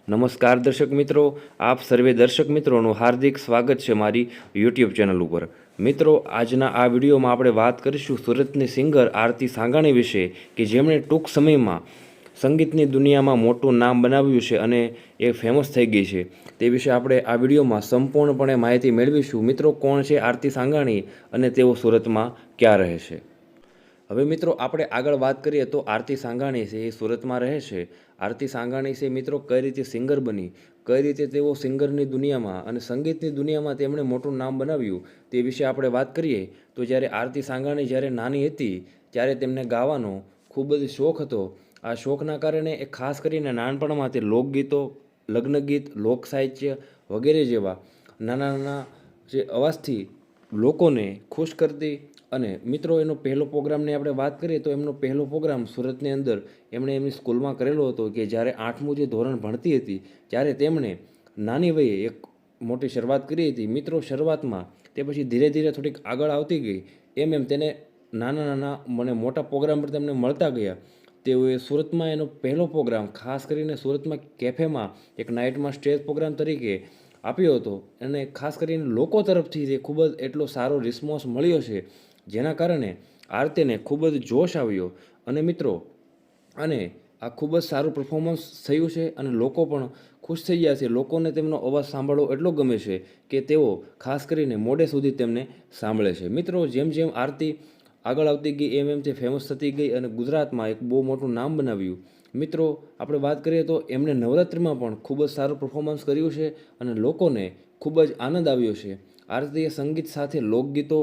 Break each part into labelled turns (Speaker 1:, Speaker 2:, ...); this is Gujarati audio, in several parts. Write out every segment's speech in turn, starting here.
Speaker 1: નમસ્કાર દર્શક મિત્રો, આપ સર્વે દર્શક મિત્રોનું હાર્દિક સ્વાગત છે મારી યુટ્યુબ ચેનલ ઉપર। મિત્રો, આજના આ વિડીયોમાં આપણે વાત કરીશું સુરતની સિંગર આરતી સાંઘાણી વિશે કે જેમણે ટૂંક સમયમાં સંગીતની દુનિયામાં મોટું નામ બનાવ્યું છે અને એ ફેમસ થઈ ગઈ છે। તે વિશે આપણે આ વિડીયોમાં સંપૂર્ણપણે માહિતી મેળવીશું। મિત્રો, કોણ છે આરતી સાંઘાણી અને તેઓ સુરતમાં ક્યાં રહે છે? હવે મિત્રો, આપણે આગળ વાત કરીએ તો આરતી સાંઘાણી છે એ સુરતમાં રહે છે। આરતી સાંઘાણી છે મિત્રો કઈ રીતે સિંગર બની, કઈ રીતે તેઓ સિંગરની દુનિયામાં અને સંગીતની દુનિયામાં તેમણે મોટું નામ બનાવ્યું તે વિશે આપણે વાત કરીએ તો જ્યારે આરતી સાંઘાણી જ્યારે નાની હતી ત્યારે તેમને ગાવાનો ખૂબ જ શોખ હતો। આ શોખના કારણે એ ખાસ કરીને નાનપણમાં તે લોકગીતો, લગ્નગીત, લોક સાહિત્ય વગેરે જેવા નાના નાના જે અવાજથી લોકોને ખુશ કરતી। અને મિત્રો, એનો પહેલો પ્રોગ્રામની આપણે વાત કરીએ તો એમનો પહેલો પ્રોગ્રામ સુરતની અંદર એમણે એમની સ્કૂલમાં કરેલો હતો કે જ્યારે 8મું જે ધોરણ ભણતી હતી ત્યારે તેમણે નાની વયે એક મોટી શરૂઆત કરી હતી। મિત્રો, શરૂઆતમાં તે પછી ધીરે ધીરે થોડીક આગળ આવતી ગઈ, એમ તેને નાના નાના મને મોટા પ્રોગ્રામ પર તેમને મળતા ગયા। તેઓએ સુરતમાં એનો પહેલો પ્રોગ્રામ ખાસ કરીને સુરતમાં કેફેમાં એક નાઇટમાં સ્ટેજ પ્રોગ્રામ તરીકે આપ્યો હતો અને ખાસ કરીને લોકો તરફથી તે ખૂબ જ એટલો સારો રિસ્પોન્સ મળ્યો છે જેના કારણે આરતીને ખૂબ જ જોશ આવ્યો। અને મિત્રો, અને આ ખૂબ જ સારું પરફોર્મન્સ થયું છે અને લોકો પણ ખુશ થઈ ગયા છે। લોકોને તેમનો અવાજ સાંભળવો એટલો ગમે છે કે તેઓ ખાસ કરીને મોડે સુધી તેમને સાંભળે છે। મિત્રો, જેમ જેમ આરતી આગળ આવતી ગઈ એમ તે ફેમસ થતી ગઈ અને ગુજરાતમાં એક બહુ મોટું નામ બનાવ્યું। મિત્રો, આપણે વાત કરીએ તો એમણે નવરાત્રિમાં પણ ખૂબ જ સારું પરફોર્મન્સ કર્યું છે અને લોકોને ખૂબ જ આનંદ આવ્યો છે। આરતીએ સંગીત સાથે લોકગીતો,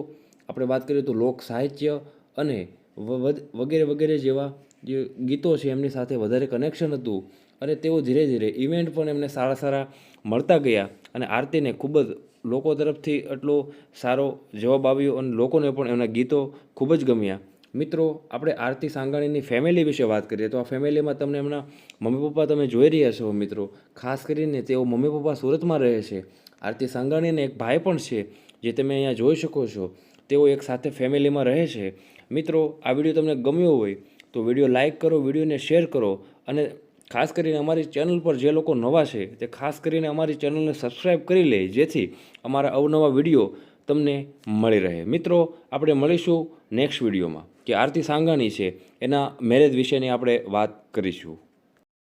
Speaker 1: આપણે વાત કરીએ તો લોક સાહિત્ય અને વગેરે વગેરે જેવા જે ગીતો છે એમની સાથે વધારે કનેક્શન હતું અને તેઓ ધીરે ધીરે ઇવેન્ટ પણ એમને સારા સારા મળતા ગયા અને આરતીને ખૂબ જ લોકો તરફથી એટલો સારો જવાબ આવ્યો અને લોકોને પણ એમના ગીતો ખૂબ જ ગમ્યા। મિત્રો, આપણે આરતી સાંઘાણીની ફેમિલી વિશે વાત કરીએ તો આ ફેમિલીમાં તમને એમના મમ્મી પપ્પા તમે જોઈ રહ્યા છો। મિત્રો, ખાસ કરીને તેઓ મમ્મી પપ્પા સુરતમાં રહે છે। આરતી સાંઘાણીને એક ભાઈ પણ છે જે તમે અહીંયા જોઈ શકો છો। તેઓ એક સાથે ફેમિલીમાં રહે છે। મિત્રો, આ વિડીયો તમને ગમ્યો હોય તો વિડીયો લાઇક કરો, વિડીયોને શેર કરો અને ખાસ કરીને અમારી ચેનલ પર જે લોકો નવા છે તે ખાસ કરીને અમારી ચેનલને સબસ્ક્રાઈબ કરી લે જેથી અમારા અવનવા વિડીયો તમને મળી રહે। મિત્રો, આપણે મળીશું નેક્સ્ટ વિડીયોમાં કે આરતી સાંઘાણી છે એના મેરેજ વિશેની આપણે વાત કરીશું।